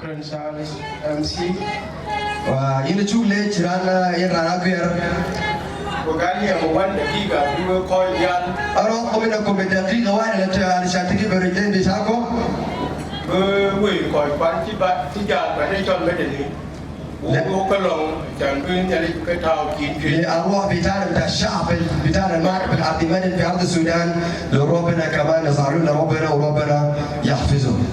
شكرا سالس أمسي وين تشوف ليه جيراننا يرانا غير وقال لي أموال دقيقة بيقول كل يان أروح منكم بدقيقة واحدة علشان تجيب الرجلين بتاعكم وي كل بان تجار بان يجون بدني وكلهم جانبين يلي كتاو كين لأرواح بتاعنا بتاع الشعب بتاعنا المعركة بالعظيمان في أرض السودان لربنا كمان يظهرون ربنا وربنا يحفظهم.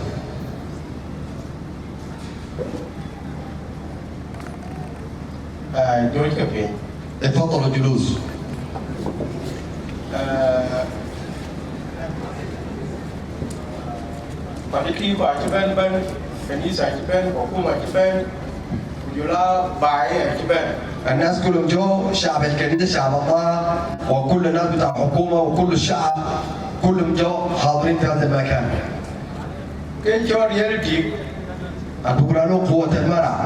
جوج كفين اتفضلوا الجلوس. Parti wa Japan ban, kanisa Japan, hukuma Japan, وجلاء باعي Japan. الناس كلهم جو شعب الكنيسة شعب الله وكل الناس بتاع حكومة وكل الشعب كلهم جو حاضرين في هذا المكان. كن جور يلتي أقول قوة المرأة.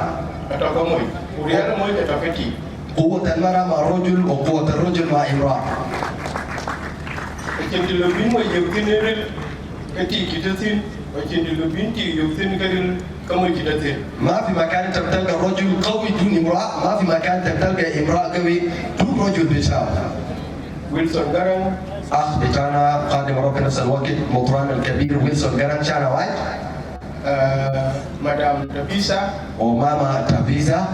أتوقع وريال موي أتوقعتي. قوة المرأة مع الرجل وقوة الرجل مع امرأة. كن تلبين موي يمكن كتي كتسين وكن تلبين تي يمكن كدل كم كتسين. ما في مكان تلقى الرجل قوي دون امرأة، ما في مكان تلقى امرأة قوي دون رجل بيساوي. ويلسون غاران أخ بتاعنا قادم رب نفس الوقت مطران الكبير ويلسون غاران شانا وايد. مدام تبيسا وماما تافيزا.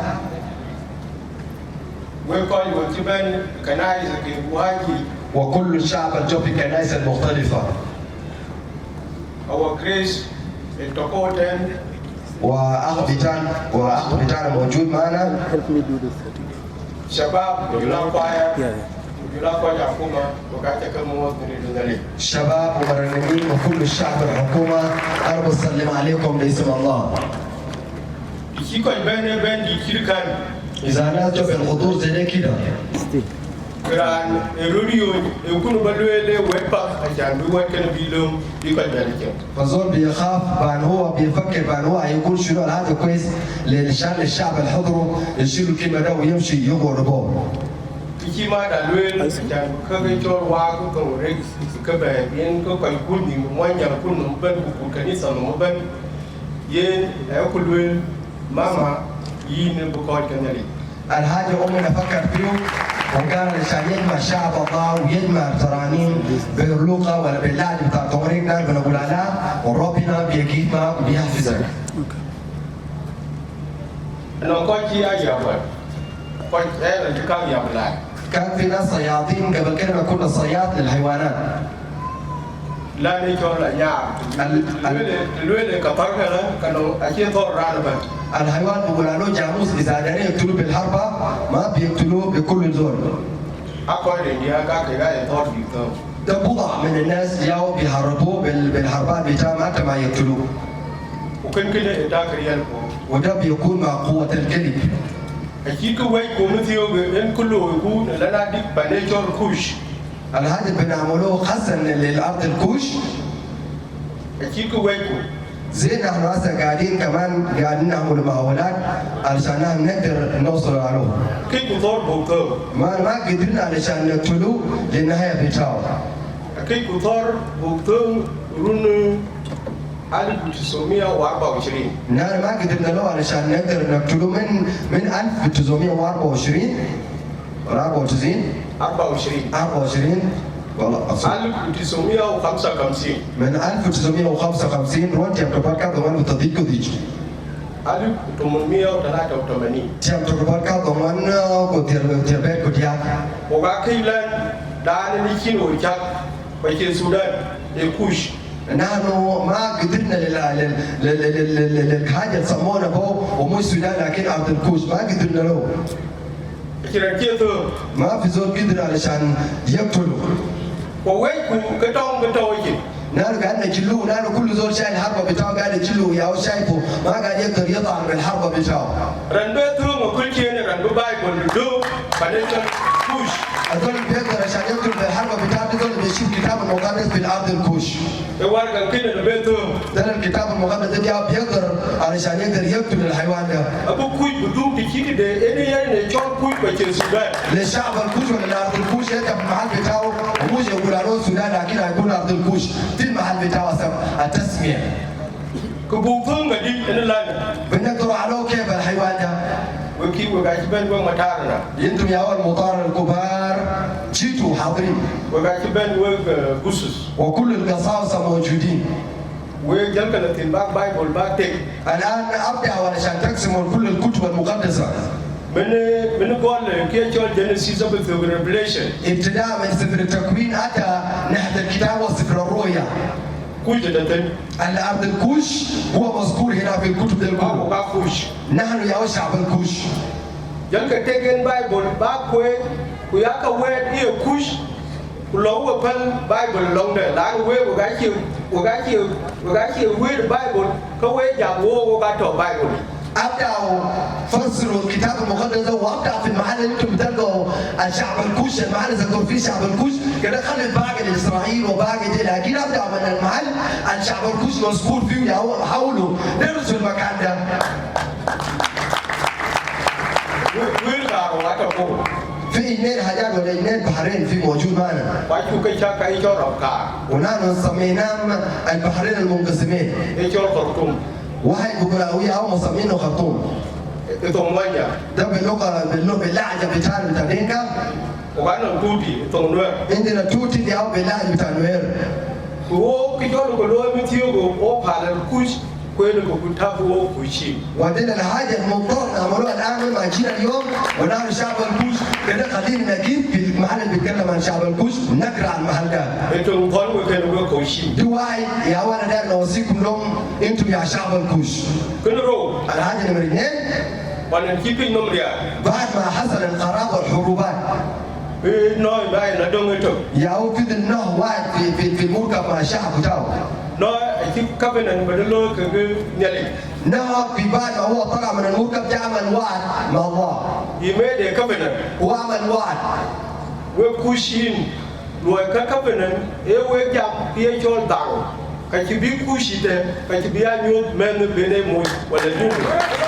ويقول وجبان كنائس كيبواجي وكل الشعب الجو في كنائس مختلفة. Our grace التقوتن وأخ بتاعنا موجود معنا. شباب وجلا قايا حكومة وقاعدة كموت من شباب ومرنمين وكل الشعب الحكومة أنا بسلم عليكم باسم الله. يشيكو بين دي شركان إذا ناس جو في الحضور زي كده. كران الروديو يكون بدويلة ويبقى عشان بيوت كنا بيلوم بيكون بيرجع. فزول بيخاف بان هو بيفكر بان هو هيقول شنو هذا كويس لشان الشعب الحضره يشيلوا الكلمة ده ويمشي يقعد بوه. كي ما دلويل عشان كجور واقو كوريك كبابين كقول ني موان يكون مبن كنيسة مبن ين أكلويل ماما ين بقول كنالي. الحاجة أمنا فكر فيه وقال عشان يجمع شعب الله ويجمع ترانيم باللغة ولا باللعب بتاع تمريننا بنقول عليها وربنا بيجيبنا وبيحفظنا. أنا قلت يا جماعة قلت أنا كم يا بلاد. كان في ناس صيادين قبل كده ما كنا صياد للحيوانات. لا نيجون لا نعم. الويل كبرنا كانوا أكيد ثور رانبا. الحيوان بيقول له جاموس إذا دارين يقتلوه بالحربة ما بيقتلوه بكل زول. أقول إني أكاكي ثور بيتو. ده بضع من الناس جاوا بيهربوه بالحربات بتاعهم حتى ما يقتلوه. وكن كده إداك ريالكو. وده بيكون مع قوة الكذب. أكيد كوي كومتيو بين كله يكون لنا ديك بنيجور كوش. الهدف بنعمله خاصة للأرض الكوش. أكيد كوي كو. زي نحن هسه قاعدين كمان قاعدين نعمل محاولات علشان نقدر نوصل له. كيف ثور بوكو؟ ما قدرنا علشان نقتلوه للنهاية بتاعه. كيف ثور بوكو رون 1924. نحن ما قدرنا له علشان نقدر نقتله من 1924 ولا 24 والله 1955 من 1955 روان تيام تبارك ضمان بتضيق وديج 1883 تيام تبارك ضمان كتير كتير وكاكيلان دان نيكين وجاك بيجي السودان الكوش نحن ما قدرنا للحاجة سمونا فوق ومو السودان لكن أرض الكوش ما قدرنا له ما في زول قدر علشان يقتلوا وويكو كتوم نحن قاعد نجلوه نحن كل زول شايل الحربة بتاعه قاعد يجلوه يا هو شايفه ما قاعد يقدر يطعن بالحربة بتاعه رنبتهم وكل شيء رنبو بايبل دو بعدين كوش هذول بيقدر عشان يقتل بالحربة بتاعه هذول بيشوف كتاب المقدس في الأرض الكوش وارجع كده رنبتهم ده الكتاب المقدس ده بيقدر علشان يقدر يقتل الحيوان ده أبو كوي بدون تكيد ده إني يعني نشوف كوي بيجي السودان للشعب الكوش ولا الأرض الكوش يرجع في المحل بتاعه ومش يقول له السودان لكن هيكون أرض الكوش في المحل بتاعه التسمية كبوفون غادي أنا لا بنقدروا على كيف الحيوان ده وكيف وقاعد بين ومتارنا انتم يا اول المطار الكبار جيتوا حاضرين وقاعد بين وقصص وكل القصاصة موجودين وجلك التنباك بايبل باك الان ابدا علشان تقسموا كل الكتب المقدسة من قول كيتشول جينيسيس ريفيليشن ابتداء من سفر التكوين اتى نحو الكتاب وسفر الرؤيا كوش دتن الارض الكوش هو مذكور هنا في الكتب الكبرى كوش نحن يا شعب الكوش جلك تيجن بايبل باك وياك وين إيه كوش ولو بل بايبل لون ده لا وقاعد وين بايبل كوي جابوا وقاعد بايبل ابدا فسروا الكتاب المقدس وابدا في المحل اللي انتم بتلقوا الشعب الكوش المحل ذكر فيه شعب الكوش كده خلي الباقي لاسرائيل وباقي دي لكن ابدا من المحل الشعب الكوش مذكور فيه حاولوا درسوا المكان ده وين قالوا هذا في اثنين حاجات ولا اثنين بحرين في موجود معنا وايتو كيشا كايشو ربكا ونحن سميناهم البحرين المنقسمين كيشو خرطوم واحد بقراوية او مسمينه خرطوم إتومانيا ده باللهجة بتاعنا دينكا وكان توتي إتومنوير عندنا توتي دي او باللهجة بتاع نوير هو كيشو كلو متيو او على الكوش كوينو كتابو كوشي وعندنا الحاجة المضطر نعملوها الآن مع جينا اليوم ونحن شعب الكوش كده قاعدين نجيب في المحل اللي بيتكلم عن شعب الكوش نقرا عن المحل ده. انتم قالوا كانوا كوشي. دي واحد يا وانا داير نوصيكم لهم انتم يا شعب الكوش. كنرو. الحاجة نمرة 2 وانا نجيب نمرة بعد ما حصل القرار والحروبات. نوع باي ندونغتو. يا هو في النوع واحد في المركب مع الشعب بتاعه. نوع يجيب كابن بدلو كنيالي. نوع في بعد ما هو طلع من المركب ده عمل وعد مع الله. يميل كابن. وعمل وعد. وكوشين لو كابن ويجاب يجول دارو. كتبي كوشي ده كتبي أنيو من بين موي ولا دون.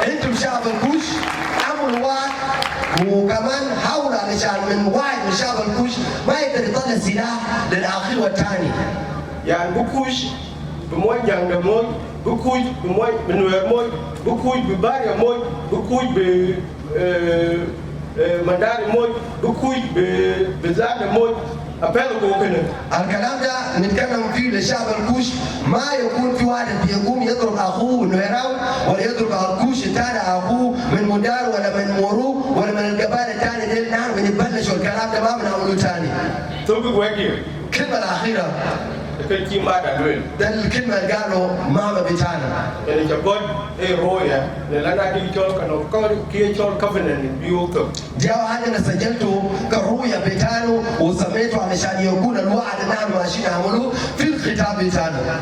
أنتم شعب الكوش عملوا وعد وكمان حاولوا علشان من وعد من شعب الكوش ما يقدر يطلع السلاح للآخر والثاني. يعني بكوش بموي جانغ موي بكوش بموي بنوير موي بكوش بباريا موي بكوش ب مداري موي بكوش بزاد موي. الكلام ده نتكلم فيه لشعب الكوش ما يكون في واحد بيقوم يضرب اخوه نويراو ولا يضرب الكوش الثاني اخوه من مدار ولا من مورو ولا من القبائل الثانيه دي نحن بنبلش والكلام ده ما بنعمله ثاني. الكلمه الاخيره ده الكلمه اللي قالوا ماما بتاعنا. يعني جبود رويا لأن دي جول كانوا كي جول كفنن بيوتو. جاء هذا سجلته كرويا بتاعنا وسميته علشان يكون الوعد اللي نحن ماشيين نعمله في الكتاب بتاعنا.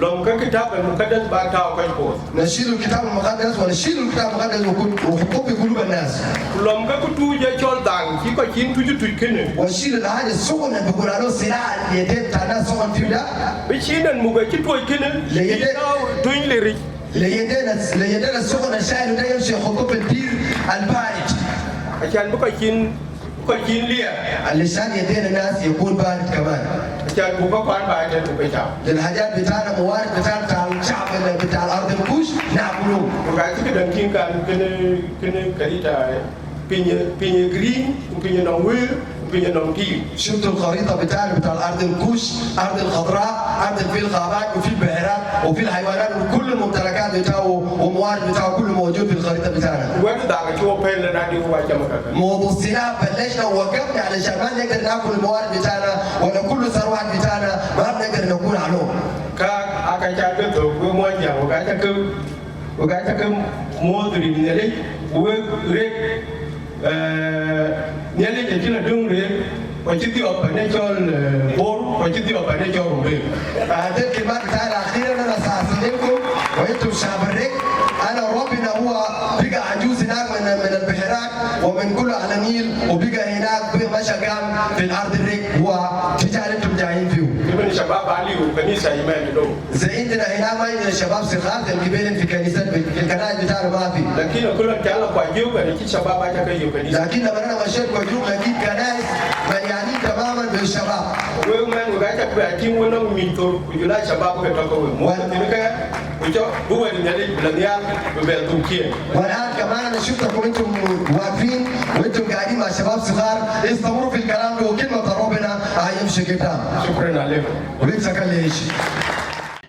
لو كان كتاب المقدس بعتها كيفوس. نشيل الكتاب المقدس ونشيل الكتاب المقدس ونحطه في قلوب الناس. لو كان كتوج جول دان في كتير توجي كنن. ونشيل الحاجة السخنة اللي بيقول عليه سلاح اليدين بتاعنا سخن فيه ده. بيشيل الموجة توجي كنن. اليدين. توين لري. اليدين السخنة شايله ده يمشي يحطه في البير البارد. عشان بكتين ليه. اللسان يدين الناس يكون بارد كمان. عشان بكون بارد بتاع. الحاجات بتاعنا موارد بتاع الشعب بتاع الأرض الكوش نعمله. وقاعد كده نكين كان كنا كريتا بيني جرين وبيني نوير وبيني نوتي. شفتوا الخريطة بتاع الأرض الكوش، أرض الخضراء، أرض في الغابات وفي البحيرات وفي الحيوانات وكل الممتلكات بتاعه وموارد بتاعه كله موجود في الخريطة بتاعنا. وين دعك شو بين لنا دي هو جماعة. موضوع السلاح بلشنا ووقفنا علشان ما نقدر ناكل الموارد بتاعنا ولا كل ثروات بتاعنا ما بنقدر نكون عليهم. كان أكيد تو وموجة وقاعد كم مودري نلي وريك نلي جتنا دون ريك وجدي أبنيجول بول وجدي أبنيجول روبي. هذه الكلمات بتاعنا أخيرا أنا سأسلمكم وأنتم شعب الريك. أنا ربنا هو بقى عجوز هناك من البحيرات ومن كل على النيل وبقى هناك مشى قام في الأرض الريك هو تجارة أنتم جايين فيه. يبني شباب علي وكنيسة إيمان لهم. زي عندنا هنا ما عندنا شباب صغار الكبيرين في كنيسة في الكنائس بتاعنا ما في. لكن كلهم كانوا قايجوا كنيسة شباب عشان كيجوا كنيسة. لكن لما أنا مشيت قايجوا لكن كنائس مليانين تماما بالشباب. وين وقاعد كبيرين ونوم ميتور وجلا شباب كتوكوا. وين هو اللي بلانيال ببلدوكيه. والان كمان انا شفتكم انتم واقفين وانتم قاعدين مع شباب صغار، استمروا في الكلام وكلمه ربنا هيمشي قدام. شكرا عليكم. ولسه كان ليش